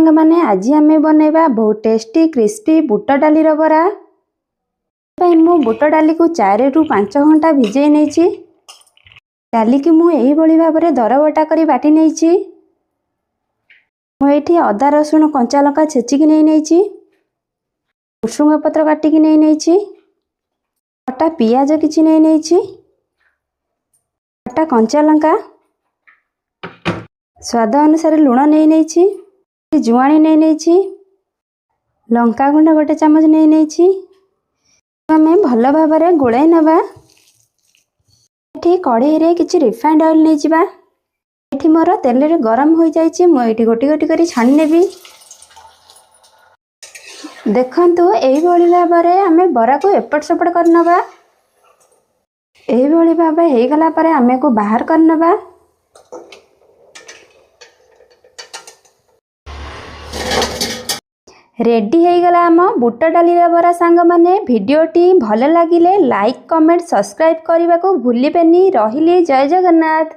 सांग माने आज आम बनैबा बहुत टेस्टी क्रिस्पी बुट डाली बरा। मु बुट डाली को 4 ରୁ 5 घंटा भिजई नहीं। डाली की मुझे भाव में दरबटा कर बाटी नहीं। मुझे अदा रसुण कंचा लंका छेचिकी नहीं। भुसुंग पत्र काटिकी नहीं। कटा पियाज किसी नहीं। कटा कंचा लंका, स्वाद अनुसार लुण नहीं। जुआणी नहीं। लंका गुंड गोटे चामच नहीं। आम भल भाव में गोलाई नवा। कढ़ई रे किछि रिफाइंड ऑयल नहीं जावा। ये मोर तेल रे गरम हो जाइए। मुझे गोटी गोटी कर छाणी नेबी। देखंतु एही भली भाव में आम बरा को एपट सेपट करनबा। एही भली भाव हो गला पर आम को बाहर करनबा। रेडी हो गला आम बुट डाली बरा। सांग माने भिडियोटी भल लगिले लाइक कमेंट सब्सक्राइब करने को भूलिबेनी। रहिली जय जगन्नाथ।